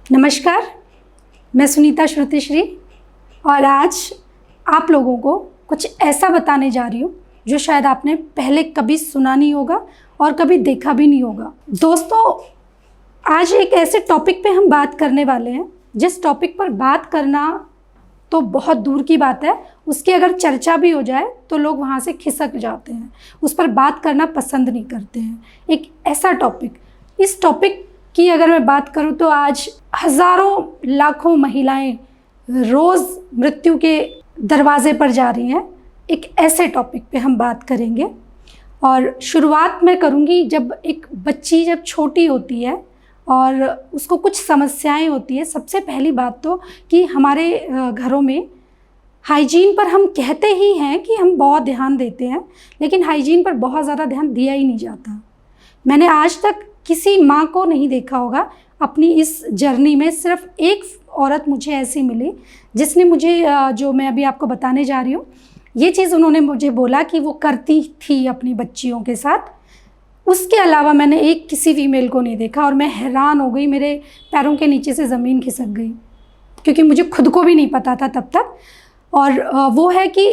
नमस्कार, मैं सुनीता श्रुतिश्री और आज आप लोगों को कुछ ऐसा बताने जा रही हूँ जो शायद आपने पहले कभी सुना नहीं होगा और कभी देखा भी नहीं होगा। दोस्तों, आज एक ऐसे टॉपिक पे हम बात करने वाले हैं जिस टॉपिक पर बात करना तो बहुत दूर की बात है, उसकी अगर चर्चा भी हो जाए तो लोग वहाँ से खिसक जाते हैं, उस पर बात करना पसंद नहीं करते हैं। एक ऐसा टॉपिक, इस टॉपिक की अगर मैं बात करूं तो आज हज़ारों लाखों महिलाएं रोज़ मृत्यु के दरवाजे पर जा रही हैं। एक ऐसे टॉपिक पे हम बात करेंगे और शुरुआत मैं करूंगी जब एक बच्ची जब छोटी होती है और उसको कुछ समस्याएं होती है। सबसे पहली बात तो कि हमारे घरों में हाइजीन पर हम कहते ही हैं कि हम बहुत ध्यान देते हैं, लेकिन हाइजीन पर बहुत ज़्यादा ध्यान दिया ही नहीं जाता। मैंने आज तक किसी माँ को नहीं देखा होगा अपनी इस जर्नी में, सिर्फ एक औरत मुझे ऐसी मिली जिसने मुझे जो मैं अभी आपको बताने जा रही हूँ ये चीज़ उन्होंने मुझे बोला कि वो करती थी अपनी बच्चियों के साथ। उसके अलावा मैंने एक किसी फीमेल को नहीं देखा और मैं हैरान हो गई, मेरे पैरों के नीचे से ज़मीन खिसक गई क्योंकि मुझे खुद को भी नहीं पता था तब तक। और वो है कि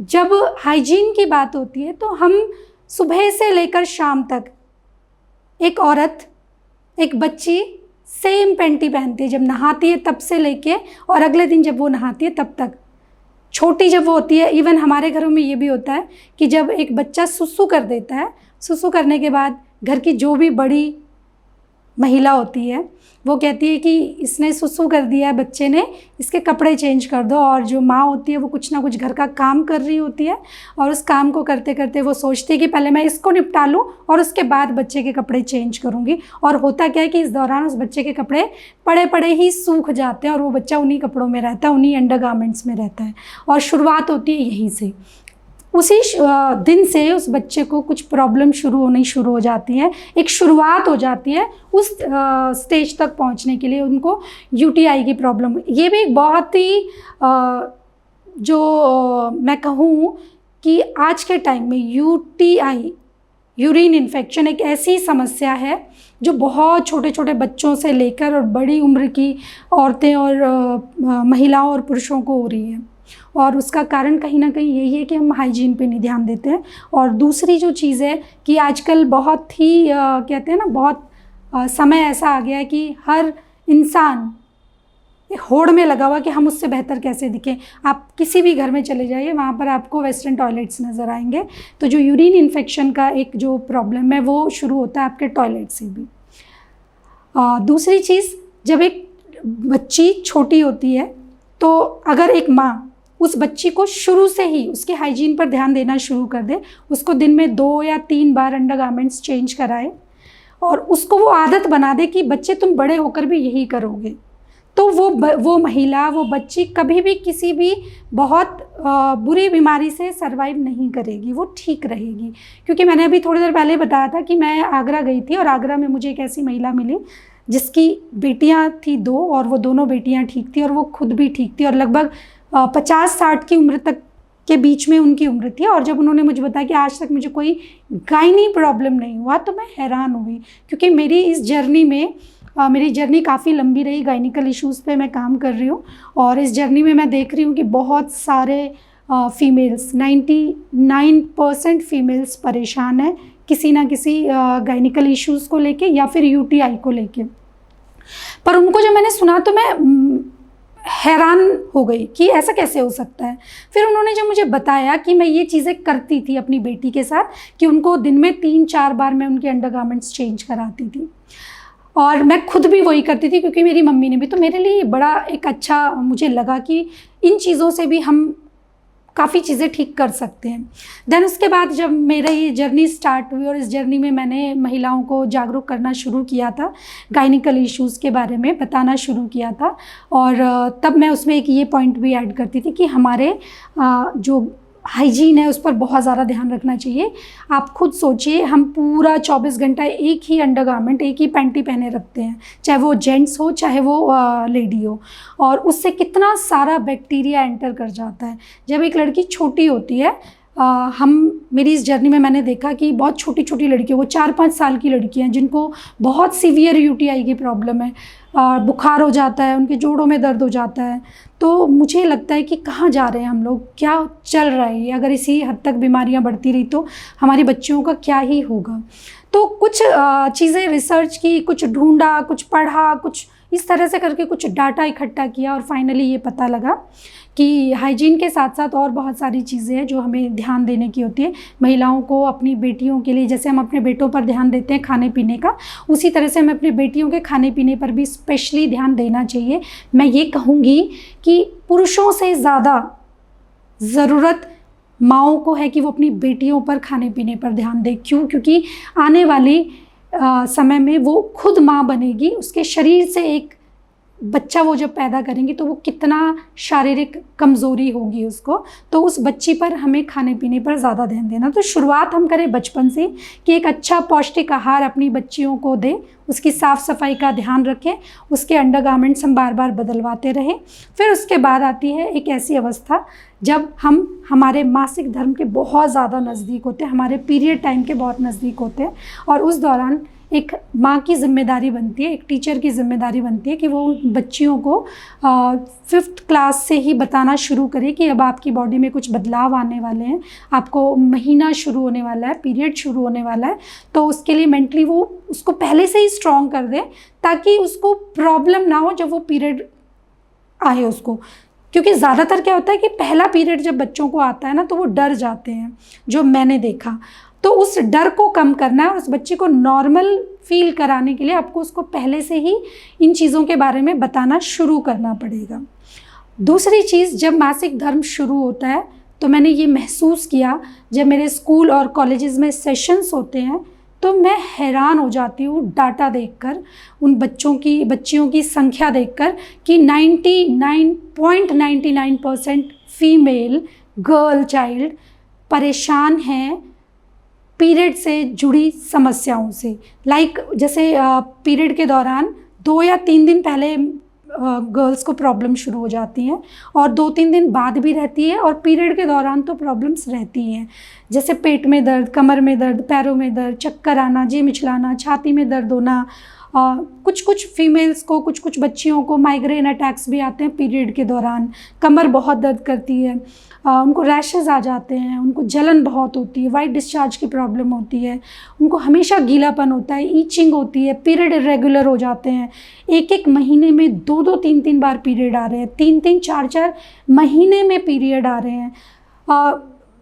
जब हाइजीन की बात होती है तो हम सुबह से लेकर शाम तक एक औरत, एक बच्ची सेम पैंटी पहनती है, जब नहाती है तब से लेके और अगले दिन जब वो नहाती है तब तक। छोटी जब वो होती है, इवन हमारे घरों में ये भी होता है कि जब एक बच्चा सुसु कर देता है, सुसु करने के बाद घर की जो भी बड़ी महिला होती है वो कहती है कि इसने सुसु कर दिया है बच्चे ने, इसके कपड़े चेंज कर दो। और जो माँ होती है वो कुछ ना कुछ घर का काम कर रही होती है और उस काम को करते करते वो सोचती है कि पहले मैं इसको निपटा लूँ और उसके बाद बच्चे के कपड़े चेंज करूँगी। और होता क्या है कि इस दौरान उस बच्चे के कपड़े पड़े पड़े ही सूख जाते हैं और वो बच्चा उन्हीं कपड़ों में रहता है, उन्हीं अंडरगारमेंट्स में रहता है। और शुरुआत होती है यहीं से। उसी दिन से उस बच्चे को कुछ प्रॉब्लम शुरू हो जाती है, एक शुरुआत हो जाती है उस स्टेज तक पहुंचने के लिए उनको यूटीआई की प्रॉब्लम। ये भी एक बहुत ही जो मैं कहूँ कि आज के टाइम में यूटीआई, यूरिन इन्फेक्शन, एक ऐसी समस्या है जो बहुत छोटे छोटे बच्चों से लेकर और बड़ी उम्र की औरतें और महिलाओं और पुरुषों को हो रही है। और उसका कारण कहीं ना कहीं यही है कि हम हाइजीन पे नहीं ध्यान देते हैं। और दूसरी जो चीज़ है कि आजकल बहुत ही कहते हैं ना, बहुत समय ऐसा आ गया है कि हर इंसान होड़ में लगा हुआ कि हम उससे बेहतर कैसे दिखें। आप किसी भी घर में चले जाइए, वहाँ पर आपको वेस्टर्न टॉयलेट्स नज़र आएंगे। तो जो यूरिन इन्फेक्शन का एक जो प्रॉब्लम है वो शुरू होता है आपके टॉयलेट से भी। दूसरी चीज़, जब एक बच्ची छोटी होती है तो अगर एक माँ उस बच्ची को शुरू से ही उसके हाइजीन पर ध्यान देना शुरू कर दे, उसको दिन में 2 या 3 बार अंडरगारमेंट्स चेंज कराए और उसको वो आदत बना दे कि बच्चे तुम बड़े होकर भी यही करोगे, तो वो महिला, वो बच्ची कभी भी किसी भी बहुत बुरी बीमारी से सर्वाइव नहीं करेगी, वो ठीक रहेगी। क्योंकि मैंने अभी थोड़ी देर पहले बताया था कि मैं आगरा गई थी और आगरा में मुझे एक ऐसी महिला मिली जिसकी बेटियां थी 2 और वो दोनों बेटियां ठीक थी और वो खुद भी ठीक थी और लगभग 50-60 की उम्र तक के बीच में उनकी उम्र थी। और जब उन्होंने मुझे बताया कि आज तक मुझे कोई गायनी प्रॉब्लम नहीं हुआ तो मैं हैरान हुई, क्योंकि मेरी इस जर्नी में मेरी जर्नी काफ़ी लंबी रही। गायनिकल इश्यूज़ पे मैं काम कर रही हूँ और इस जर्नी में मैं देख रही हूँ कि बहुत सारे फीमेल्स, 99% फीमेल्स परेशान हैं किसी ना किसी गायनिकल इश्यूज़ को लेके या फिर यूटीआई को लेके। पर उनको जब मैंने सुना तो मैं हैरान हो गई कि ऐसा कैसे हो सकता है। फिर उन्होंने जब मुझे बताया कि मैं ये चीज़ें करती थी अपनी बेटी के साथ कि उनको दिन में 3-4 बार मैं उनके अंडरगारमेंट्स चेंज कराती थी और मैं खुद भी वही करती थी क्योंकि मेरी मम्मी ने भी। तो मेरे लिए बड़ा एक अच्छा मुझे लगा कि इन चीज़ों से भी हम काफ़ी चीज़ें ठीक कर सकते हैं। देन उसके बाद जब मेरा ये जर्नी स्टार्ट हुई और इस जर्नी में मैंने महिलाओं को जागरूक करना शुरू किया था, गायनिकल इश्यूज़ के बारे में बताना शुरू किया था। और तब मैं उसमें एक ये पॉइंट भी ऐड करती थी कि हमारे जो हाइजीन है उस पर बहुत ज़्यादा ध्यान रखना चाहिए। आप खुद सोचिए, हम पूरा 24 घंटा एक ही अंडरगारमेंट, एक ही पैंटी पहने रखते हैं, चाहे वो जेंट्स हो चाहे वो लेडी हो, और उससे कितना सारा बैक्टीरिया एंटर कर जाता है। जब एक लड़की छोटी होती है हम मेरी इस जर्नी में मैंने देखा कि बहुत छोटी छोटी लड़कियों को 4-5 साल की लड़कियां जिनको बहुत सीवियर यूटीआई की प्रॉब्लम है, बुखार हो जाता है, उनके जोड़ों में दर्द हो जाता है। तो मुझे लगता है कि कहाँ जा रहे हैं हम लोग, क्या चल रहा है ये, अगर इसी हद तक बीमारियां बढ़ती रही तो हमारी बच्चियों का क्या ही होगा। तो कुछ चीज़ें रिसर्च की, कुछ ढूंढा, कुछ पढ़ा, कुछ इस तरह से करके कुछ डाटा इकट्ठा किया और फाइनली ये पता लगा कि हाइजीन के साथ साथ और बहुत सारी चीज़ें हैं जो हमें ध्यान देने की होती है। महिलाओं को अपनी बेटियों के लिए, जैसे हम अपने बेटों पर ध्यान देते हैं खाने पीने का, उसी तरह से हमें अपनी बेटियों के खाने पीने पर भी स्पेशली ध्यान देना चाहिए। मैं ये कहूँगी कि पुरुषों से ज़्यादा ज़रूरत माँओं को है कि वो अपनी बेटियों पर खाने पीने पर ध्यान दें। क्यों? क्योंकि आने वाली समय में वो खुद माँ बनेगी, उसके शरीर से एक बच्चा वो जब पैदा करेंगी तो वो कितना शारीरिक कमज़ोरी होगी उसको, तो उस बच्ची पर हमें खाने पीने पर ज़्यादा ध्यान देना। तो शुरुआत हम करें बचपन से कि एक अच्छा पौष्टिक आहार अपनी बच्चियों को दें, उसकी साफ़ सफाई का ध्यान रखें, उसके अंडरगारमेंट्स हम बार बार बदलवाते रहें। फिर उसके बाद आती है एक ऐसी अवस्था जब हम हमारे मासिक धर्म के बहुत ज़्यादा नज़दीक होते हैं, हमारे पीरियड टाइम के बहुत नज़दीक होते हैं, और उस दौरान एक माँ की ज़िम्मेदारी बनती है, एक टीचर की ज़िम्मेदारी बनती है कि वो बच्चियों को 5th क्लास से ही बताना शुरू करे कि अब आपकी बॉडी में कुछ बदलाव आने वाले हैं, आपको महीना शुरू होने वाला है, पीरियड शुरू होने वाला है। तो उसके लिए मेंटली वो उसको पहले से ही स्ट्रॉन्ग कर दे ताकि उसको प्रॉब्लम ना हो जब वो पीरियड आए उसको। क्योंकि ज़्यादातर क्या होता है कि पहला पीरियड जब बच्चों को आता है ना तो वो डर जाते हैं, जो मैंने देखा। तो उस डर को कम करना है और उस बच्चे को नॉर्मल फील कराने के लिए आपको उसको पहले से ही इन चीज़ों के बारे में बताना शुरू करना पड़ेगा। दूसरी चीज़, जब मासिक धर्म शुरू होता है तो मैंने ये महसूस किया, जब मेरे स्कूल और कॉलेजेस में सेशंस होते हैं तो मैं हैरान हो जाती हूँ डाटा देखकर, उन बच्चियों की संख्या देखकर कि 99.99% फीमेल गर्ल चाइल्ड परेशान हैं पीरियड से जुड़ी समस्याओं से। जैसे पीरियड के दौरान 2 या 3 दिन पहले गर्ल्स को प्रॉब्लम शुरू हो जाती हैं और 2-3 दिन बाद भी रहती है, और पीरियड के दौरान तो प्रॉब्लम्स रहती हैं, जैसे पेट में दर्द, कमर में दर्द, पैरों में दर्द, चक्कर आना, जी मिचलाना, छाती में दर्द होना। कुछ फीमेल्स को, कुछ बच्चियों को माइग्रेन अटैक्स भी आते हैं पीरियड के दौरान, कमर बहुत दर्द करती है, उनको रैशेज़ आ जाते हैं, उनको जलन बहुत होती है, वाइट डिस्चार्ज की प्रॉब्लम होती है, उनको हमेशा गीलापन होता है, ईचिंग होती है, पीरियड इरेगुलर हो जाते हैं, एक महीने में 2-2, 3-3 बार पीरियड आ रहे हैं, 3-3, 4-4 महीने में पीरियड आ रहे हैं।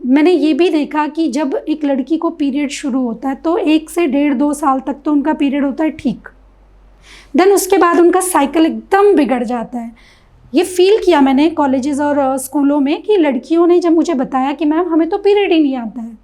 मैंने ये भी देखा कि जब एक लड़की को पीरियड शुरू होता है तो 1 से 1.5-2 साल तक तो उनका पीरियड होता है ठीक, देन उसके बाद उनका साइकिल एकदम बिगड़ जाता है। ये फील किया मैंने कॉलेजेस और स्कूलों में कि लड़कियों ने जब मुझे बताया कि मैम हमें तो पीरियड ही नहीं आता है।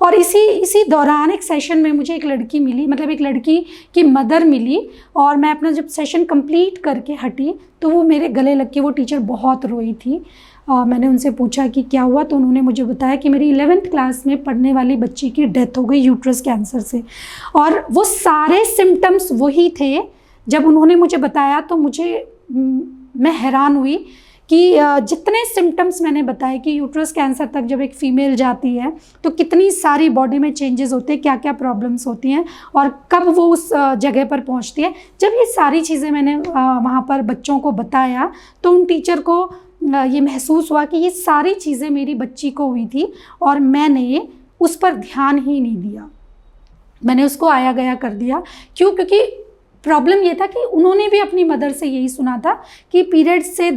और इसी दौरान एक सेशन में मुझे एक लड़की मिली, मतलब एक लड़की की मदर मिली, और मैं अपना जब सेशन कंप्लीट करके हटी तो वो मेरे गले लग के वो टीचर बहुत रोई थी। मैंने उनसे पूछा कि क्या हुआ, तो उन्होंने मुझे बताया कि मेरी 11th क्लास में पढ़ने वाली बच्ची की डेथ हो गई यूट्रस कैंसर से। और वो सारे सिम्टम्स वही थे। जब उन्होंने मुझे बताया तो मैं हैरान हुई कि जितने सिम्टम्स मैंने बताए कि यूट्रस कैंसर तक जब एक फ़ीमेल जाती है तो कितनी सारी बॉडी में चेंजेस होते हैं, क्या क्या प्रॉब्लम्स होती हैं और कब वो उस जगह पर पहुंचती है। जब ये सारी चीज़ें मैंने वहाँ पर बच्चों को बताया तो उन टीचर को ये महसूस हुआ कि ये सारी चीज़ें मेरी बच्ची को हुई थी और मैंने उस पर ध्यान ही नहीं दिया, मैंने उसको आया गया कर दिया। क्यों? क्योंकि प्रॉब्लम ये था कि उन्होंने भी अपनी मदर से यही सुना था कि पीरियड के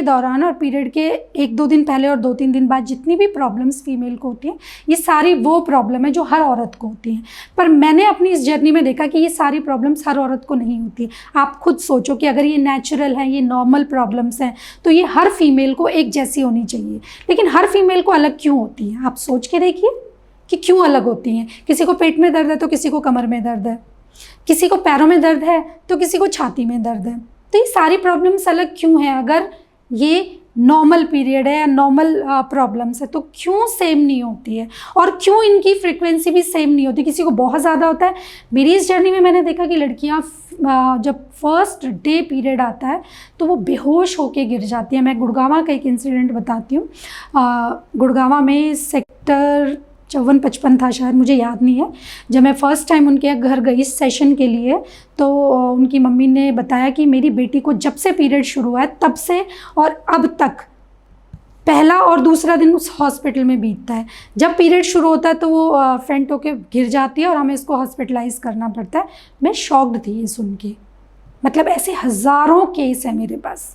दौरान और पीरियड के 1-2 दिन पहले और 2-3 दिन बाद जितनी भी प्रॉब्लम्स फीमेल को होती हैं ये सारी वो प्रॉब्लम है जो हर औरत को होती हैं। पर मैंने अपनी इस जर्नी में देखा कि ये सारी प्रॉब्लम्स हर औरत को नहीं होती। आप खुद सोचो कि अगर ये नेचुरल है, ये नॉर्मल प्रॉब्लम्स हैं, तो ये हर फीमेल को एक जैसी होनी चाहिए, लेकिन हर फीमेल को अलग क्यों होती हैं? आप सोच के देखिए कि क्यों अलग होती हैं। किसी को पेट में दर्द है तो किसी को कमर में दर्द है, किसी को पैरों में दर्द है तो किसी को छाती में दर्द है। तो ये सारी प्रॉब्लम्स अलग क्यों हैं? अगर ये नॉर्मल पीरियड है या नॉर्मल प्रॉब्लम्स है, तो क्यों सेम नहीं होती है और क्यों इनकी फ्रीक्वेंसी भी सेम नहीं होती? किसी को बहुत ज़्यादा होता है। मेरी इस जर्नी में मैंने देखा कि लड़कियां जब फर्स्ट डे पीरियड आता है तो वो बेहोश होके गिर जाती है। मैं गुड़गांव का एक इंसिडेंट बताती हूँ। गुड़गांव में सेक्टर 54-55 था शायद, मुझे याद नहीं है। जब मैं फ़र्स्ट टाइम उनके घर गई इस सेशन के लिए, तो उनकी मम्मी ने बताया कि मेरी बेटी को जब से पीरियड शुरू हुआ है तब से और अब तक पहला और दूसरा दिन उस हॉस्पिटल में बीतता है। जब पीरियड शुरू होता है तो वो फेंट होके गिर जाती है और हमें इसको हॉस्पिटलाइज करना पड़ता है। मैं शॉक्ड थी ये सुन के, मतलब ऐसे हज़ारों केस है मेरे पास।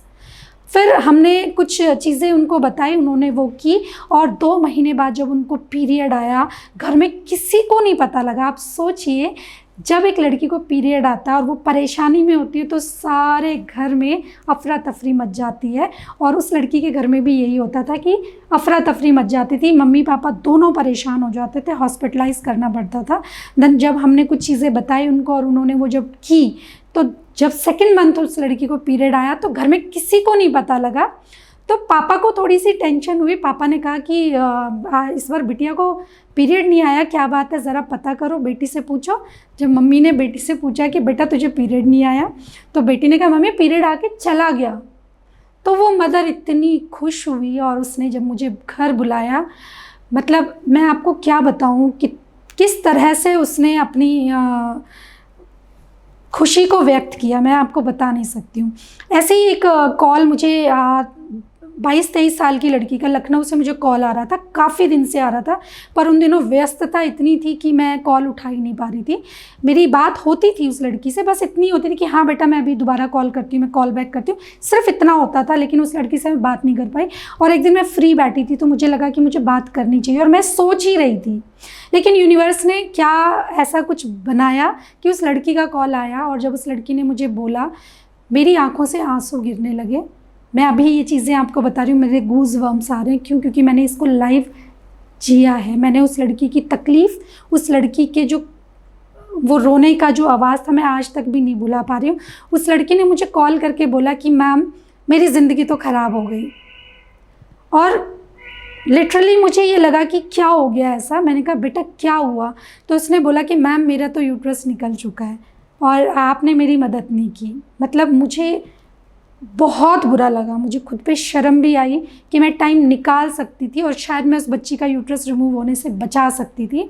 फिर हमने कुछ चीज़ें उनको बताई, उन्होंने वो की, और 2 महीने बाद जब उनको पीरियड आया, घर में किसी को नहीं पता लगा। आप सोचिए, जब एक लड़की को पीरियड आता है और वो परेशानी में होती है तो सारे घर में अफरा तफरी मच जाती है। और उस लड़की के घर में भी यही होता था कि अफरा तफरी मच जाती थी, मम्मी पापा दोनों परेशान हो जाते थे, हॉस्पिटलाइज करना पड़ता था। देन जब हमने कुछ चीज़ें बताई उनको और उन्होंने वो जब की, तो जब सेकंड मंथ उस लड़की को पीरियड आया तो घर में किसी को नहीं पता लगा। तो पापा को थोड़ी सी टेंशन हुई। पापा ने कहा कि इस बार बिटिया को पीरियड नहीं आया, क्या बात है, ज़रा पता करो, बेटी से पूछो। जब मम्मी ने बेटी से पूछा कि बेटा तुझे पीरियड नहीं आया, तो बेटी ने कहा मम्मी पीरियड आके चला गया। तो वो मदर इतनी खुश हुई और उसने जब मुझे घर बुलाया, मतलब मैं आपको क्या बताऊँ कि किस तरह से उसने अपनी खुशी को व्यक्त किया, मैं आपको बता नहीं सकती हूँ। ऐसे ही एक कॉल मुझे 22-23 साल की लड़की का, लखनऊ से मुझे कॉल आ रहा था, काफ़ी दिन से आ रहा था, पर उन दिनों व्यस्तता इतनी थी कि मैं कॉल उठा ही नहीं पा रही थी। मेरी बात होती थी उस लड़की से, बस इतनी होती थी कि हाँ बेटा मैं अभी दोबारा कॉल करती हूँ, मैं कॉल बैक करती हूँ, सिर्फ इतना होता था। लेकिन उस लड़की से मैं बात नहीं कर पाई। और एक दिन मैं फ्री बैठी थी तो मुझे लगा कि मुझे बात करनी चाहिए, और मैं सोच ही रही थी, लेकिन यूनिवर्स ने क्या ऐसा कुछ बनाया कि उस लड़की का कॉल आया। और जब उस लड़की ने मुझे बोला, मेरी आंखों से आंसू गिरने लगे। मैं अभी ये चीज़ें आपको बता रही हूँ, मेरे गूज़ बम्स आ रहे हैं, क्यों? क्योंकि मैंने इसको लाइव जिया है। मैंने उस लड़की की तकलीफ़, उस लड़की के जो वो रोने का जो आवाज़ था, मैं आज तक भी नहीं भुला पा रही हूँ। उस लड़की ने मुझे कॉल करके बोला कि मैम मेरी ज़िंदगी तो ख़राब हो गई। और लिटरली मुझे ये लगा कि क्या हो गया ऐसा। मैंने कहा बेटा क्या हुआ? तो उसने बोला कि मैम मेरा तो यूट्रस निकल चुका है और आपने मेरी मदद नहीं की। मतलब मुझे बहुत बुरा लगा, मुझे खुद पे शर्म भी आई कि मैं टाइम निकाल सकती थी और शायद मैं उस बच्ची का यूट्रस रिमूव होने से बचा सकती थी,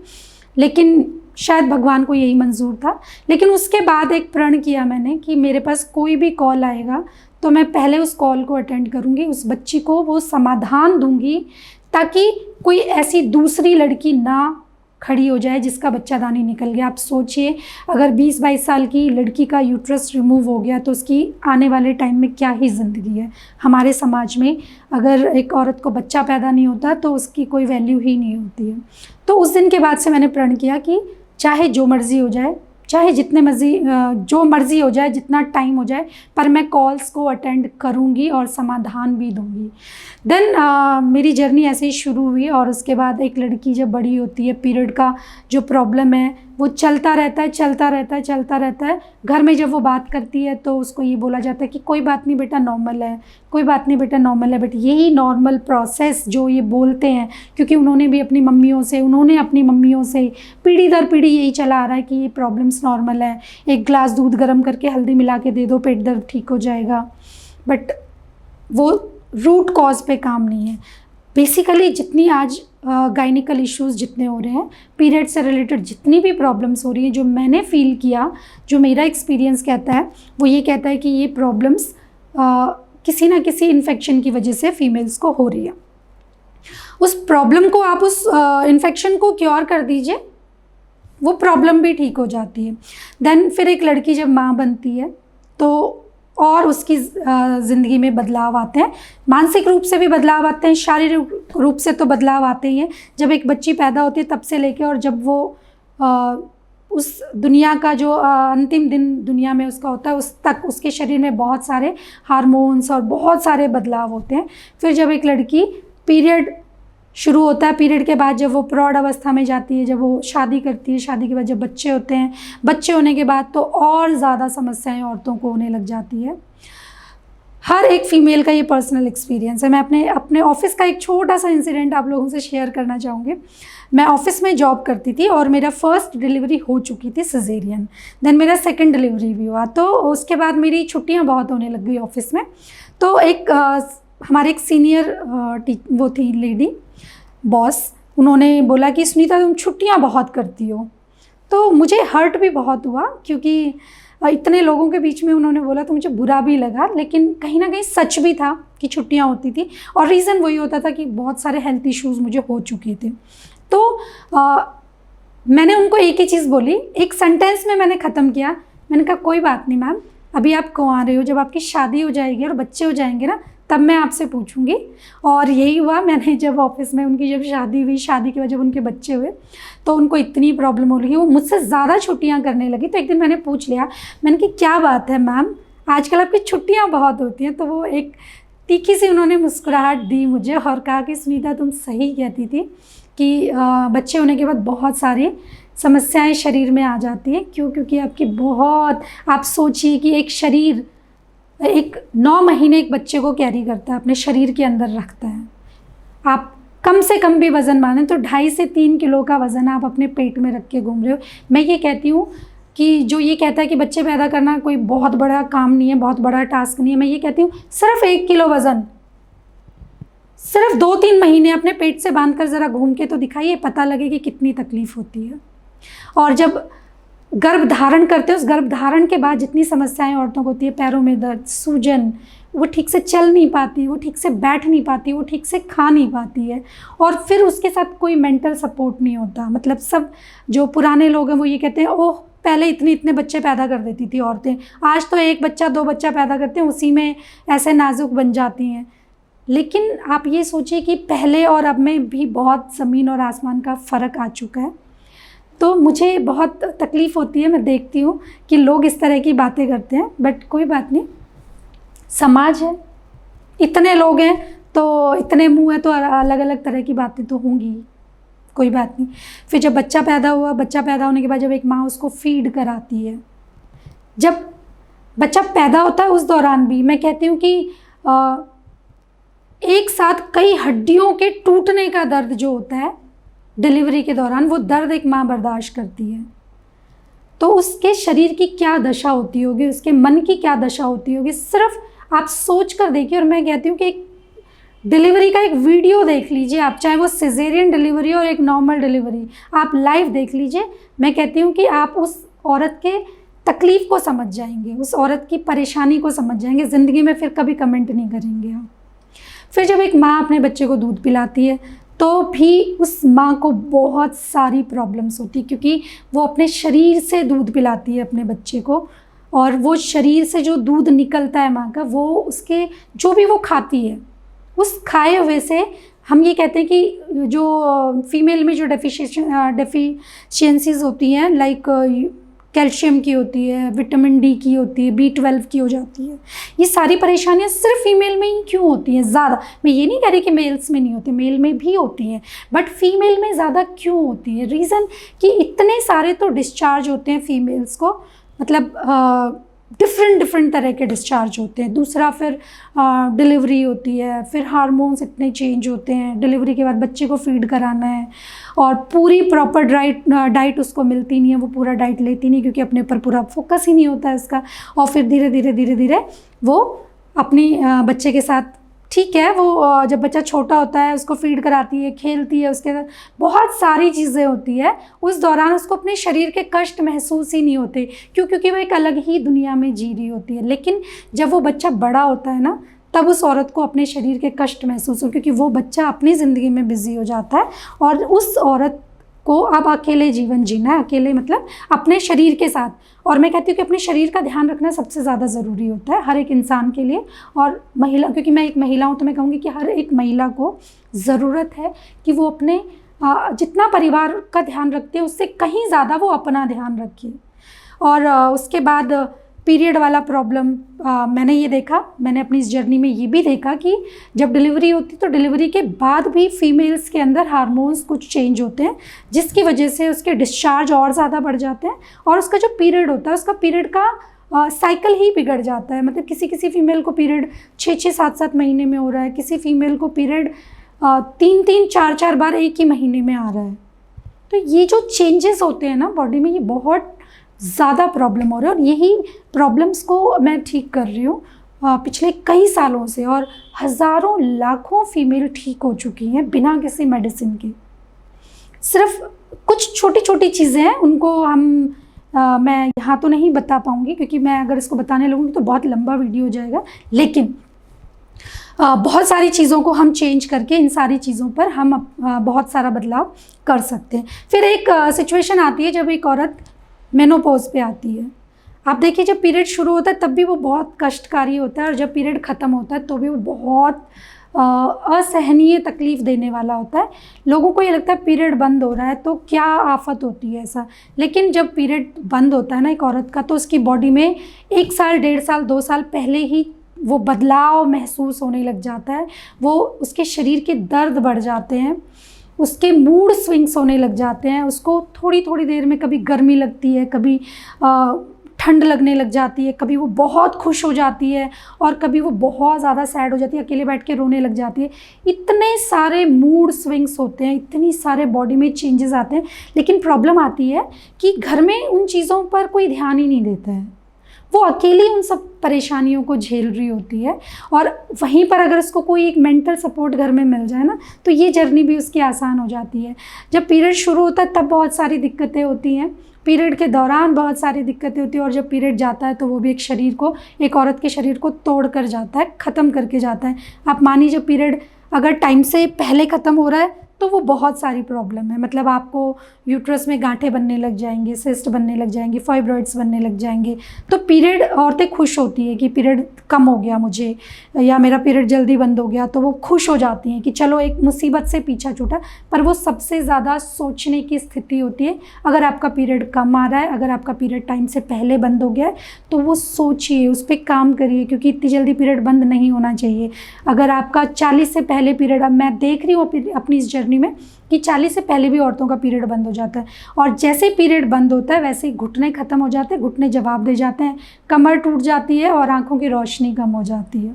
लेकिन शायद भगवान को यही मंजूर था। लेकिन उसके बाद एक प्रण किया मैंने कि मेरे पास कोई भी कॉल आएगा तो मैं पहले उस कॉल को अटेंड करूँगी, उस बच्ची को वो समाधान दूँगी, ताकि कोई ऐसी दूसरी लड़की ना खड़ी हो जाए जिसका बच्चादानी निकल गया। आप सोचिए, अगर 20-22 साल की लड़की का यूट्रस रिमूव हो गया तो उसकी आने वाले टाइम में क्या ही ज़िंदगी है। हमारे समाज में अगर एक औरत को बच्चा पैदा नहीं होता तो उसकी कोई वैल्यू ही नहीं होती है। तो उस दिन के बाद से मैंने प्रण किया कि चाहे जो मर्ज़ी हो जाए, चाहे जितने मर्ज़ी जो मर्ज़ी हो जाए, जितना टाइम हो जाए, पर मैं कॉल्स को अटेंड करूँगी और समाधान भी दूँगी। देन मेरी जर्नी ऐसे ही शुरू हुई। और उसके बाद एक लड़की जब बड़ी होती है, पीरियड का जो प्रॉब्लम है वो चलता रहता है, चलता रहता है, चलता रहता है। घर में जब वो बात करती है तो उसको ये बोला जाता है कि कोई बात नहीं बेटा नॉर्मल है, कोई बात नहीं बेटा नॉर्मल है। बट यही नॉर्मल प्रोसेस जो ये बोलते हैं, क्योंकि उन्होंने अपनी मम्मियों से पीढ़ी दर पीढ़ी यही चला आ रहा है कि ये प्रॉब्लम्स नॉर्मल है, एक ग्लास दूध गर्म करके हल्दी मिला के दे दो, पेट दर्द ठीक हो जाएगा। बट वो रूट कॉज पे काम नहीं है। बेसिकली जितनी आज गायनिकल इश्यूज़ जितने हो रहे हैं, पीरियड से रिलेटेड जितनी भी प्रॉब्लम्स हो रही हैं, जो मैंने फ़ील किया, जो मेरा एक्सपीरियंस कहता है, वो ये कहता है कि ये प्रॉब्लम्स किसी ना किसी इन्फेक्शन की वजह से फीमेल्स को हो रही है। उस प्रॉब्लम को आप उस इन्फेक्शन को क्योर कर दीजिए, वो प्रॉब्लम भी ठीक हो जाती है। देन फिर एक लड़की जब माँ बनती है तो और उसकी ज़िंदगी में बदलाव आते हैं, मानसिक रूप से भी बदलाव आते हैं, शारीरिक रूप से तो बदलाव आते ही हैं। जब एक बच्ची पैदा होती है तब से लेके और जब वो उस दुनिया का जो अंतिम दिन दुनिया में उसका होता है, उस तक उसके शरीर में बहुत सारे हार्मोन्स और बहुत सारे बदलाव होते हैं। फिर जब एक लड़की पीरियड शुरू होता है, पीरियड के बाद जब वो प्रौढ़ अवस्था में जाती है, जब वो शादी करती है, शादी के बाद जब बच्चे होते हैं, बच्चे होने के बाद तो और ज़्यादा समस्याएं औरतों को होने लग जाती है। हर एक फ़ीमेल का ये पर्सनल एक्सपीरियंस है। मैं अपने ऑफ़िस का एक छोटा सा इंसिडेंट आप लोगों से शेयर करना चाहूँगी। मैं ऑफ़िस में जॉब करती थी और मेरा फर्स्ट डिलीवरी हो चुकी थी सिज़ेरियन, देन मेरा सेकंड डिलीवरी भी हुआ। तो उसके बाद मेरी छुट्टियाँ बहुत होने लग गई ऑफ़िस में। तो हमारे एक सीनियर वो थी लेडी बॉस, उन्होंने बोला कि सुनीता तुम छुट्टियाँ बहुत करती हो। तो मुझे हर्ट भी बहुत हुआ, क्योंकि इतने लोगों के बीच में उन्होंने बोला तो मुझे बुरा भी लगा, लेकिन कहीं ना कहीं सच भी था कि छुट्टियां होती थी। और रीज़न वही होता था कि बहुत सारे हेल्थ इश्यूज़ मुझे हो चुके थे। तो मैंने उनको एक ही चीज़ बोली, एक सेंटेंस में मैंने ख़त्म किया। मैंने कहा कोई बात नहीं मैम, अभी आप कहाँ आ रहे हो, जब आपकी शादी हो जाएगी और बच्चे हो जाएंगे ना तब मैं आपसे पूछूंगी। और यही हुआ। मैंने जब ऑफिस में उनकी जब शादी हुई, शादी के बाद जब उनके बच्चे हुए तो उनको इतनी प्रॉब्लम हो रही, वो मुझसे ज़्यादा छुट्टियां करने लगी। तो एक दिन मैंने पूछ लिया, मैंने कि क्या बात है मैम, आजकल आपकी छुट्टियां बहुत होती हैं। तो वो एक तीखी सी उन्होंने मुस्कुराहट दी मुझे और कहा कि सुनीता तुम सही कहती थी कि बच्चे होने के बाद बहुत सारी समस्याएं शरीर में आ जाती हैं। क्यों? क्योंकि आपकी बहुत, आप सोचिए कि एक शरीर एक 9 महीने एक बच्चे को कैरी करता है, अपने शरीर के अंदर रखता है। आप कम से कम भी वज़न माने तो 2.5 से 3 किलो का वज़न आप अपने पेट में रख के घूम रहे हो। मैं ये कहती हूँ कि जो ये कहता है कि बच्चे पैदा करना कोई बहुत बड़ा काम नहीं है, बहुत बड़ा टास्क नहीं है, मैं ये कहती हूँ सिर्फ 1 किलो वज़न सिर्फ 2-3 महीने अपने पेट से बांध कर ज़रा घूम के तो दिखाइए, पता लगे कि कितनी तकलीफ़ होती है। और जब गर्भ धारण करते हैं, उस गर्भ धारण के बाद जितनी समस्याएं औरतों को होती है, पैरों में दर्द, सूजन, वो ठीक से चल नहीं पाती, वो ठीक से बैठ नहीं पाती, वो ठीक से खा नहीं पाती है। और फिर उसके साथ कोई मेंटल सपोर्ट नहीं होता। मतलब सब जो पुराने लोग हैं वो ये कहते हैं ओह पहले इतने बच्चे पैदा कर देती थी औरतें, आज तो 1 बच्चा 2 बच्चा पैदा करते हैं, उसी में ऐसे नाजुक बन जाती हैं। लेकिन आप ये सोचिए कि पहले और अब में भी बहुत ज़मीन और आसमान का फ़र्क आ चुका है। तो मुझे बहुत तकलीफ़ होती है, मैं देखती हूँ कि लोग इस तरह की बातें करते हैं, बट कोई बात नहीं, समाज है, इतने लोग हैं तो इतने मुंह हैं तो अलग अलग तरह की बातें तो होंगी, कोई बात नहीं। फिर जब बच्चा पैदा हुआ, बच्चा पैदा होने के बाद जब एक माँ उसको फीड कराती है, जब बच्चा पैदा होता है उस दौरान भी मैं कहती हूँ कि एक साथ कई हड्डियों के टूटने का दर्द जो होता है डिलीवरी के दौरान, वो दर्द एक माँ बर्दाश्त करती है। तो उसके शरीर की क्या दशा होती होगी, उसके मन की क्या दशा होती होगी, सिर्फ आप सोच कर देखिए। और मैं कहती हूँ कि एक डिलीवरी का एक वीडियो देख लीजिए आप, चाहे वो सिजेरियन डिलीवरी और एक नॉर्मल डिलीवरी, आप लाइव देख लीजिए। मैं कहती हूँ कि आप उस औरत के तकलीफ़ को समझ जाएंगे, उस औरत की परेशानी को समझ जाएंगे, ज़िंदगी में फिर कभी कमेंट नहीं करेंगे आप। फिर जब एक माँ अपने बच्चे को दूध पिलाती है तो भी उस माँ को बहुत सारी प्रॉब्लम्स होती है, क्योंकि वो अपने शरीर से दूध पिलाती है अपने बच्चे को, और वो शरीर से जो दूध निकलता है माँ का, वो उसके जो भी वो खाती है उस खाए हुए से हम ये कहते हैं कि जो फीमेल में जो डेफिशिएंसीज होती हैं, लाइक कैल्शियम की होती है, विटामिन डी की होती है, B12 की हो जाती है, ये सारी परेशानियां सिर्फ फीमेल में ही क्यों होती हैं ज़्यादा। मैं ये नहीं कह रही कि मेल्स में नहीं होती, मेल में भी होती हैं, बट फीमेल में ज़्यादा क्यों होती है? रीज़न कि इतने सारे तो डिस्चार्ज होते हैं फीमेल्स को, मतलब डिफरेंट तरह के डिस्चार्ज होते हैं। दूसरा फिर डिलीवरी होती है, फिर हार्मोन्स इतने चेंज होते हैं, डिलीवरी के बाद बच्चे को फीड कराना है और पूरी प्रॉपर डाइट उसको मिलती नहीं है, वो पूरा डाइट लेती नहीं क्योंकि अपने ऊपर पूरा फोकस ही नहीं होता है इसका। और फिर धीरे धीरे वो अपनी बच्चे के साथ, ठीक है, वो जब बच्चा छोटा होता है उसको फीड कराती है, खेलती है, उसके साथ बहुत सारी चीज़ें होती है, उस दौरान उसको अपने शरीर के कष्ट महसूस ही नहीं होते। क्यों? क्योंकि वो एक अलग ही दुनिया में जी रही होती है। लेकिन जब वो बच्चा बड़ा होता है ना, तब उस औरत को अपने शरीर के कष्ट महसूस हो, क्योंकि वो बच्चा अपनी ज़िंदगी में बिजी हो जाता है और उस औरत को अब अकेले जीवन जीना है, अकेले मतलब अपने शरीर के साथ। और मैं कहती हूँ कि अपने शरीर का ध्यान रखना सबसे ज़्यादा ज़रूरी होता है हर एक इंसान के लिए। और महिला, क्योंकि मैं एक महिला हूँ, तो मैं कहूँगी कि हर एक महिला को ज़रूरत है कि वो अपने जितना परिवार का ध्यान रखती है उससे कहीं ज़्यादा वो अपना ध्यान रखे। और उसके बाद पीरियड वाला प्रॉब्लम मैंने ये देखा, मैंने अपनी इस जर्नी में ये भी देखा कि जब डिलीवरी होती तो डिलीवरी के बाद भी फीमेल्स के अंदर हार्मोन्स कुछ चेंज होते हैं, जिसकी वजह से उसके डिस्चार्ज और ज़्यादा बढ़ जाते हैं। और उसका जो पीरियड होता है, उसका पीरियड का साइकिल ही बिगड़ जाता है। मतलब किसी किसी फीमेल को पीरियड 6-6 7-7 महीने में हो रहा है, किसी फीमेल को पीरियड 3-3 4-4 बार एक ही महीने में आ रहा है। तो ये जो चेंजेस होते हैं ना बॉडी में, ये बहुत ज़्यादा प्रॉब्लम हो रहा है और यही प्रॉब्लम्स को मैं ठीक कर रही हूँ पिछले कई सालों से, और हज़ारों लाखों फीमेल ठीक हो चुकी हैं बिना किसी मेडिसिन के। सिर्फ कुछ छोटी छोटी चीज़ें हैं, उनको मैं यहाँ तो नहीं बता पाऊँगी क्योंकि मैं अगर इसको बताने लगूँगी तो बहुत लंबा वीडियो हो जाएगा, लेकिन बहुत सारी चीज़ों को हम चेंज करके इन सारी चीज़ों पर हम बहुत सारा बदलाव कर सकते हैं। फिर एक सिचुएशन आती है जब एक औरत मेनोपॉज पे आती है। आप देखिए जब पीरियड शुरू होता है तब भी वो बहुत कष्टकारी होता है, और जब पीरियड ख़त्म होता है तो भी वो बहुत असहनीय तकलीफ़ देने वाला होता है। लोगों को ये लगता है पीरियड बंद हो रहा है तो क्या आफत होती है ऐसा, लेकिन जब पीरियड बंद होता है ना एक औरत का, तो उसकी बॉडी में 1 साल 1.5 साल 2 साल पहले ही वो बदलाव महसूस होने लग जाता है। वो उसके शरीर के दर्द बढ़ जाते हैं, उसके मूड स्विंग्स होने लग जाते हैं, उसको थोड़ी थोड़ी देर में कभी गर्मी लगती है, कभी ठंड लगने लग जाती है, कभी वो बहुत खुश हो जाती है और कभी वो बहुत ज़्यादा सैड हो जाती है, अकेले बैठ के रोने लग जाती है। इतने सारे मूड स्विंग्स होते हैं, इतनी सारे बॉडी में चेंजेस आते हैं, लेकिन प्रॉब्लम आती है कि घर में उन चीज़ों पर कोई ध्यान ही नहीं देता है। वो अकेली उन सब परेशानियों को झेल रही होती है, और वहीं पर अगर उसको कोई एक मेंटल सपोर्ट घर में मिल जाए ना तो ये जर्नी भी उसकी आसान हो जाती है। जब पीरियड शुरू होता है तब बहुत सारी दिक्कतें होती हैं, पीरियड के दौरान बहुत सारी दिक्कतें होती हैं, और जब पीरियड जाता है तो वो भी एक औरत के शरीर को तोड़ कर जाता है, ख़त्म करके जाता है। आप मानिए जब पीरियड अगर टाइम से पहले ख़त्म हो रहा है तो वो बहुत सारी प्रॉब्लम है। मतलब आपको यूट्रस में गांठें बनने लग जाएंगे, सिस्ट बनने लग जाएंगे, फाइब्रॉइड्स बनने लग जाएंगे। तो पीरियड औरतें खुश होती है कि पीरियड कम हो गया मुझे, या मेरा पीरियड जल्दी बंद हो गया, तो वो खुश हो जाती हैं कि चलो एक मुसीबत से पीछा छूटा। पर वो सबसे ज़्यादा सोचने की स्थिति होती है अगर आपका पीरियड कम आ रहा है, अगर आपका पीरियड टाइम से पहले बंद हो गया है तो वो सोचिए, उस पर काम करिए, क्योंकि इतनी जल्दी पीरियड बंद नहीं होना चाहिए। अगर आपका 40 से पहले पीरियड, अब मैं देख रही हूँ अपनी इस जर्नी में कि 40 से पहले भी औरतों का पीरियड बंद हो जाता है, और जैसे पीरियड बंद होता है वैसे ही घुटने ख़त्म हो जाते हैं, घुटने जवाब दे जाते हैं, कमर टूट जाती है और आंखों की रोशनी कम हो जाती है।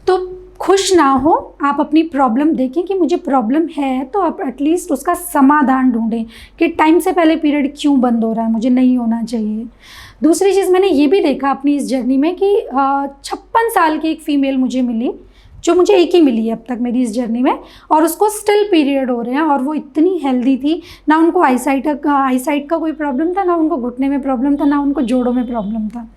तो खुश ना हो, आप अपनी प्रॉब्लम देखें कि मुझे प्रॉब्लम है, तो आप एटलीस्ट उसका समाधान ढूंढें कि टाइम से पहले पीरियड क्यों बंद हो रहा है, मुझे नहीं होना चाहिए। दूसरी चीज़ मैंने ये भी देखा अपनी इस जर्नी में कि 56 साल की एक फ़ीमेल मुझे मिली, जो मुझे एक ही मिली है अब तक मेरी इस जर्नी में, और उसको स्टिल पीरियड हो रहे हैं, और वो इतनी हेल्दी थी, ना उनको आईसाइट का कोई प्रॉब्लम था, ना उनको घुटने में प्रॉब्लम था, ना उनको जोड़ों में प्रॉब्लम था।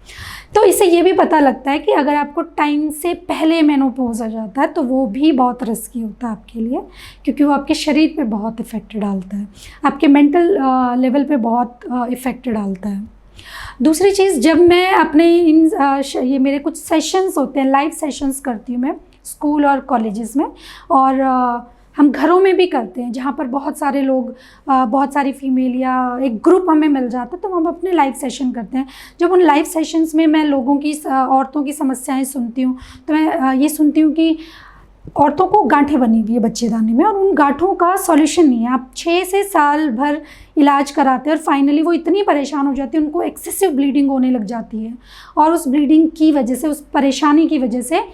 तो इससे ये भी पता लगता है कि अगर आपको टाइम से पहले मेनोपॉज आ जाता है तो वो भी बहुत रिस्की होता है आपके लिए, क्योंकि वो आपके शरीर पे बहुत इफ़ेक्ट डालता है, आपके मेंटल लेवल पे बहुत इफ़ेक्ट डालता है। दूसरी चीज़, जब मैं अपने ये मेरे कुछ सेशंस होते हैं, लाइव सेशंस करती हूँ मैं स्कूल और कॉलेजेस में, और हम घरों में भी करते हैं, जहाँ पर बहुत सारे लोग, बहुत सारी फीमेल या एक ग्रुप हमें मिल जाता है, तो हम अपने लाइव सेशन करते हैं। जब उन लाइव सेशंस में मैं लोगों की, औरतों की समस्याएं सुनती हूँ, तो मैं ये सुनती हूँ कि औरतों को गांठें बनी हुई है बच्चेदानी में, और उन गांठों का सॉल्यूशन नहीं है। आप 6 से साल भर इलाज कराते हैं और फाइनली वो इतनी परेशान हो जाती है, उनको एक्सेसिव ब्लीडिंग होने लग जाती है, और उस ब्लीडिंग की वजह से, उस परेशानी की वजह से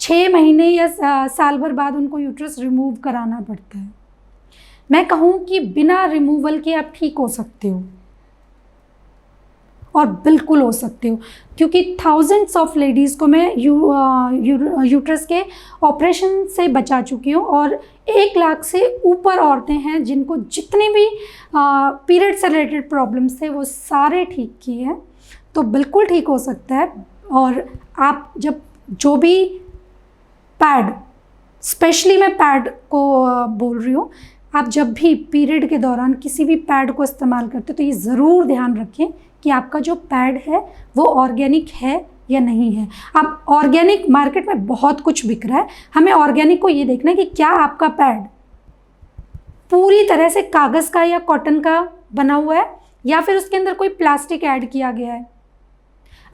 6 महीने या साल भर बाद उनको यूट्रस रिमूव कराना पड़ता है। मैं कहूँ कि बिना रिमूवल के आप ठीक हो सकते हो, और बिल्कुल हो सकते हो, क्योंकि थाउजेंड्स ऑफ लेडीज़ को मैं यूट्रस के ऑपरेशन से बचा चुकी हूँ, और 1 लाख से ऊपर औरतें हैं जिनको जितने भी पीरियड से रिलेटेड प्रॉब्लम्स थे वो सारे ठीक किए हैं। तो बिल्कुल ठीक हो सकता है। और आप जब जो भी पैड, स्पेशली मैं पैड को बोल रही हूँ, आप जब भी पीरियड के दौरान किसी भी पैड को इस्तेमाल करते हो तो ये ज़रूर ध्यान रखें कि आपका जो पैड है वो ऑर्गेनिक है या नहीं है। आप ऑर्गेनिक, मार्केट में बहुत कुछ बिक रहा है, हमें ऑर्गेनिक को ये देखना है कि क्या आपका पैड पूरी तरह से कागज़ का या कॉटन का बना हुआ है, या फिर उसके अंदर कोई प्लास्टिक ऐड किया गया है।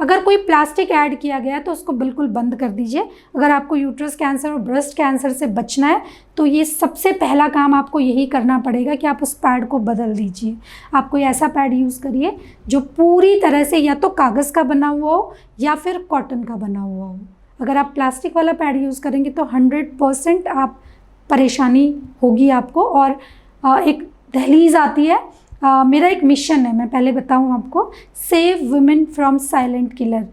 अगर कोई प्लास्टिक ऐड किया गया है तो उसको बिल्कुल बंद कर दीजिए। अगर आपको यूट्रस कैंसर और ब्रेस्ट कैंसर से बचना है तो ये सबसे पहला काम आपको यही करना पड़ेगा कि आप उस पैड को बदल दीजिए। आप कोई ऐसा पैड यूज़ करिए जो पूरी तरह से या तो कागज़ का बना हुआ हो या फिर कॉटन का बना हुआ हो। अगर आप प्लास्टिक वाला पैड यूज़ करेंगे तो 100% आप परेशानी होगी आपको। और एक दहलीज़ आती है, मेरा एक मिशन है, मैं पहले बताऊं आपको, save women from silent killer,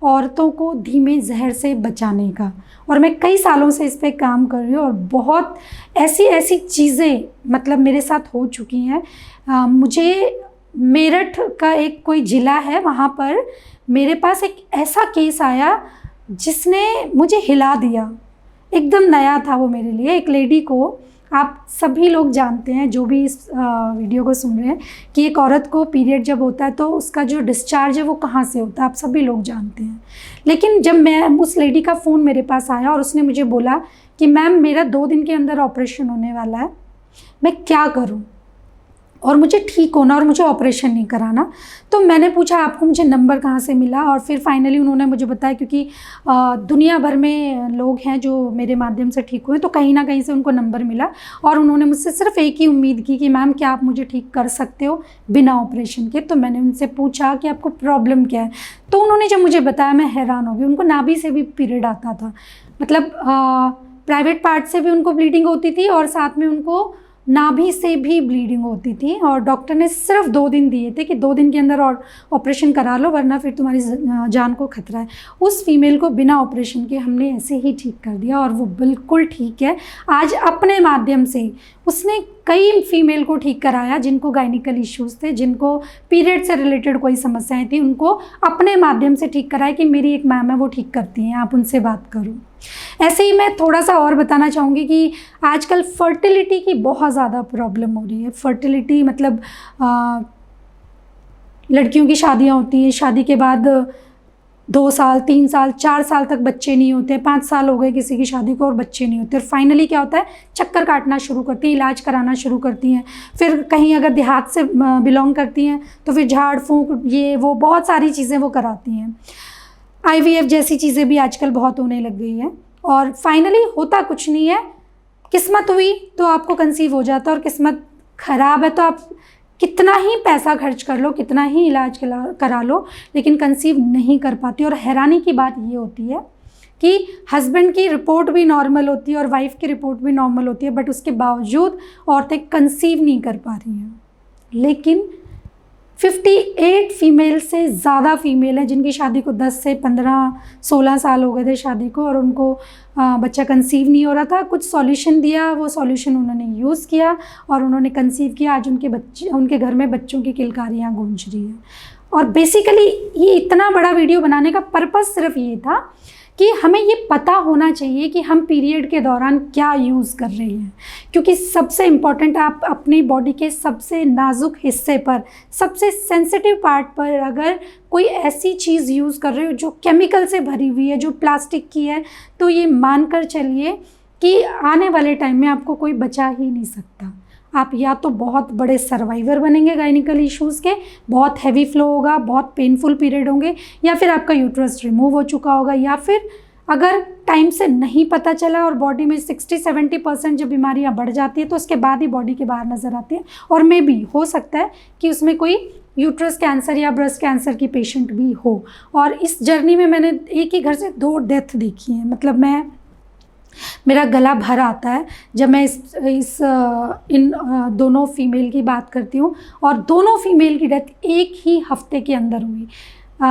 औरतों को धीमे जहर से बचाने का। और मैं कई सालों से इस पे काम कर रही हूँ और बहुत ऐसी ऐसी चीज़ें मतलब मेरे साथ हो चुकी हैं। मुझे मेरठ का एक कोई ज़िला है, वहाँ पर मेरे पास एक ऐसा केस आया जिसने मुझे हिला दिया। एकदम नया था वो मेरे लिए। एक लेडी को, आप सभी लोग जानते हैं जो भी इस वीडियो को सुन रहे हैं, कि एक औरत को पीरियड जब होता है तो उसका जो डिस्चार्ज है वो कहाँ से होता है, आप सभी लोग जानते हैं। लेकिन जब मैं उस लेडी का फ़ोन मेरे पास आया और उसने मुझे बोला कि मैम मेरा 2 दिन के अंदर ऑपरेशन होने वाला है, मैं क्या करूँ और मुझे ठीक होना और मुझे ऑपरेशन नहीं कराना, तो मैंने पूछा आपको मुझे नंबर कहाँ से मिला। और फिर फाइनली उन्होंने मुझे बताया, क्योंकि दुनिया भर में लोग हैं जो मेरे माध्यम से ठीक हुए, तो कहीं ना कहीं से उनको नंबर मिला और उन्होंने मुझसे सिर्फ एक ही उम्मीद की कि मैम क्या आप मुझे ठीक कर सकते हो बिना ऑपरेशन के। तो मैंने उनसे पूछा कि आपको प्रॉब्लम क्या है, तो उन्होंने जब मुझे बताया मैं हैरान हो गई। उनको नाभि से भी पीरियड आता था, मतलब प्राइवेट पार्ट से भी उनको ब्लीडिंग होती थी और साथ में उनको नाभि से भी ब्लीडिंग होती थी। और डॉक्टर ने सिर्फ 2 दिन दिए थे कि 2 दिन के अंदर और ऑपरेशन करा लो वरना फिर तुम्हारी जान को खतरा है। उस फीमेल को बिना ऑपरेशन के हमने ऐसे ही ठीक कर दिया और वो बिल्कुल ठीक है। आज अपने माध्यम से उसने कई फीमेल को ठीक कराया जिनको गायनिकल इश्यूज़ थे, जिनको पीरियड से रिलेटेड कोई समस्याएं थी, उनको अपने माध्यम से ठीक कराया कि मेरी एक मैम है वो ठीक करती हैं, आप उनसे बात करो। ऐसे ही मैं थोड़ा सा और बताना चाहूँगी कि आजकल फर्टिलिटी की बहुत ज़्यादा प्रॉब्लम हो रही है। फर्टिलिटी मतलब लड़कियों की शादियाँ होती हैं, शादी के बाद 2 साल 3 साल 4 साल तक बच्चे नहीं होते, 5 साल हो गए किसी की शादी को और बच्चे नहीं होते, और फाइनली क्या होता है, चक्कर काटना शुरू करती हैं, इलाज कराना शुरू करती हैं। फिर कहीं अगर देहात से बिलोंग करती हैं तो फिर झाड़ फूंक ये वो बहुत सारी चीज़ें वो कराती हैं। IVF जैसी चीज़ें भी आजकल बहुत होने लग गई हैं और फाइनली होता कुछ नहीं है। किस्मत हुई तो आपको कंसीव हो जाता है और किस्मत ख़राब है तो आप कितना ही पैसा खर्च कर लो, कितना ही इलाज करा लो, लेकिन कंसीव नहीं कर पाती। और हैरानी की बात ये होती है कि हस्बैंड की रिपोर्ट भी नॉर्मल होती है और वाइफ की रिपोर्ट भी नॉर्मल होती है, बट उसके बावजूद औरतें कंसीव नहीं कर पा रही हैं। लेकिन 58 फीमेल से ज़्यादा फीमेल हैं जिनकी शादी को 10 से 15-16 साल हो गए थे शादी को और उनको बच्चा कंसीव नहीं हो रहा था। कुछ सॉल्यूशन दिया, वो सॉल्यूशन उन्होंने यूज़ किया और उन्होंने कंसीव किया। आज उनके घर में बच्चों की किलकारियाँ गूंज रही हैं। और बेसिकली ये इतना बड़ा वीडियो बनाने का पर्पस सिर्फ ये था कि हमें ये पता होना चाहिए कि हम पीरियड के दौरान क्या यूज़ कर रहे हैं, क्योंकि सबसे इम्पॉर्टेंट, आप अपनी बॉडी के सबसे नाजुक हिस्से पर, सबसे सेंसिटिव पार्ट पर अगर कोई ऐसी चीज़ यूज़ कर रहे हो जो केमिकल से भरी हुई है, जो प्लास्टिक की है, तो ये मानकर चलिए कि आने वाले टाइम में आपको कोई बचा ही नहीं सकता। आप या तो बहुत बड़े सर्वाइवर बनेंगे गायनिकल इश्यूज़ के, बहुत हैवी फ्लो होगा, बहुत पेनफुल पीरियड होंगे, या फिर आपका यूट्रस रिमूव हो चुका होगा, या फिर अगर टाइम से नहीं पता चला और बॉडी में 60-70% जब बीमारियां बढ़ जाती है तो उसके बाद ही बॉडी के बाहर नज़र आती है। और मे भी हो सकता है कि उसमें कोई यूट्रस कैंसर या ब्रेस्ट कैंसर की पेशेंट भी हो। और इस जर्नी में मैंने एक ही घर से 2 डेथ देखी हैं। मतलब मेरा गला भर आता है जब मैं इन दोनों फीमेल की बात करती हूँ, और दोनों फीमेल की डेथ एक ही हफ्ते के अंदर हुई।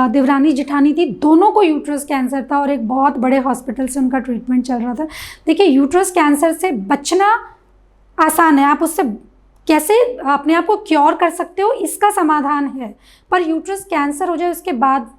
देवरानी जेठानी थी, दोनों को यूट्रस कैंसर था और एक बहुत बड़े हॉस्पिटल से उनका ट्रीटमेंट चल रहा था। देखिए, यूट्रस कैंसर से बचना आसान है, आप उससे कैसे अपने आप को क्योर कर सकते हो इसका समाधान है, पर यूट्रस कैंसर हो जाए उसके बाद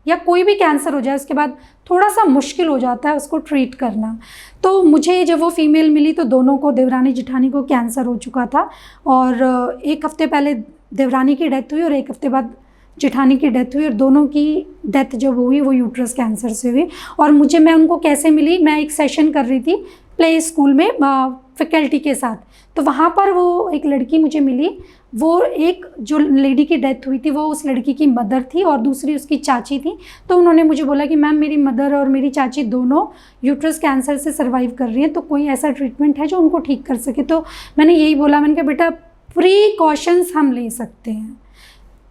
या कोई भी कैंसर हो जाए उसके बाद थोड़ा सा मुश्किल हो जाता है उसको ट्रीट करना। तो मुझे जब वो फीमेल मिली तो दोनों को, देवरानी जेठानी को कैंसर हो चुका था और 1 हफ्ते पहले देवरानी की डेथ हुई और 1 हफ्ते बाद जेठानी की डेथ हुई, और दोनों की डेथ जब हुई वो यूट्रस कैंसर से हुई। और मैं उनको कैसे मिली, मैं एक सेशन कर रही थी प्ले स्कूल में, फैकल्टी के साथ। तो वहाँ पर वो एक लड़की मुझे मिली, वो एक जो लेडी की डेथ हुई थी वो उस लड़की की मदर थी और दूसरी उसकी चाची थी। तो उन्होंने मुझे बोला कि मैम मेरी मदर और मेरी चाची दोनों यूट्रस कैंसर से सर्वाइव कर रही हैं, तो कोई ऐसा ट्रीटमेंट है जो उनको ठीक कर सके। तो मैंने यही बोला, मैंने कहा बेटा प्रिकॉशंस हम ले सकते हैं,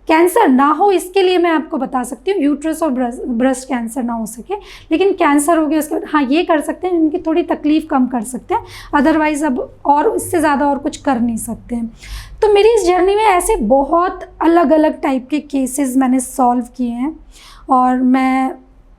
कैंसर ना हो इसके लिए मैं आपको बता सकती हूँ, यूट्रस और ब्रेस्ट कैंसर ना हो सके, लेकिन कैंसर हो गया उसके बाद हाँ ये कर सकते हैं, इनकी थोड़ी तकलीफ़ कम कर सकते हैं, अदरवाइज़ अब और इससे ज़्यादा और कुछ कर नहीं सकते हैं। तो मेरी इस जर्नी में ऐसे बहुत अलग अलग टाइप के केसेस मैंने सॉल्व किए हैं और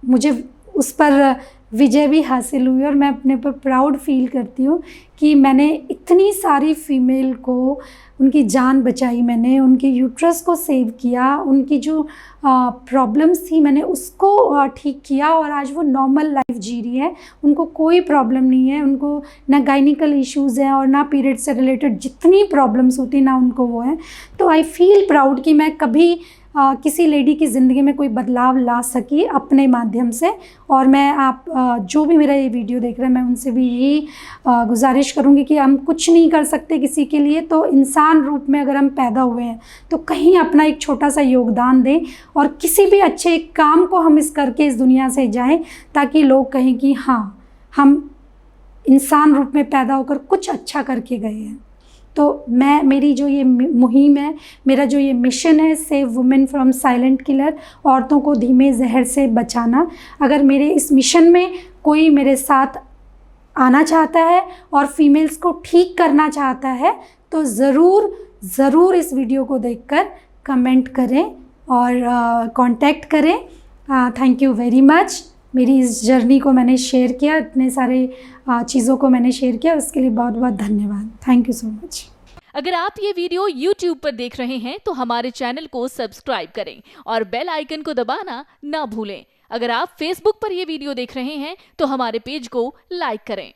मुझे उस पर विजय भी हासिल हुई और मैं अपने पर प्राउड फील करती हूँ कि मैंने इतनी सारी फीमेल को उनकी जान बचाई, मैंने उनके यूट्रस को सेव किया, उनकी जो प्रॉब्लम्स थी मैंने उसको ठीक किया और आज वो नॉर्मल लाइफ जी रही है, उनको कोई प्रॉब्लम नहीं है, उनको ना गायनिकल इश्यूज़ हैं और ना पीरियड से रिलेटेड जितनी प्रॉब्लम्स होती ना उनको वो है। तो आई फील प्राउड कि मैं कभी किसी लेडी की ज़िंदगी में कोई बदलाव ला सकी अपने माध्यम से। और मैं आप जो भी मेरा ये वीडियो देख रहे हैं मैं उनसे भी यही गुजारिश करूँगी कि हम कुछ नहीं कर सकते किसी के लिए, तो इंसान रूप में अगर हम पैदा हुए हैं तो कहीं अपना एक छोटा सा योगदान दें और किसी भी अच्छे काम को हम करके इस दुनिया से जाएं ताकि लोग कहें कि हाँ हम इंसान रूप में पैदा होकर कुछ अच्छा करके गए हैं। तो मेरी जो ये मुहिम है, मेरा जो ये मिशन है, save women from silent killer, औरतों को धीमे जहर से बचाना, अगर मेरे इस मिशन में कोई मेरे साथ आना चाहता है और फीमेल्स को ठीक करना चाहता है तो ज़रूर इस वीडियो को देखकर कमेंट करें और कांटेक्ट करें। Thank you very much. मेरी इस जर्नी को मैंने शेयर किया, इतने सारे चीज़ों को मैंने शेयर किया, उसके लिए बहुत बहुत धन्यवाद। Thank you so much. अगर आप ये वीडियो YouTube पर देख रहे हैं तो हमारे चैनल को सब्सक्राइब करें और बेल आइकन को दबाना ना भूलें। अगर आप Facebook पर ये वीडियो देख रहे हैं तो हमारे पेज को लाइक करें।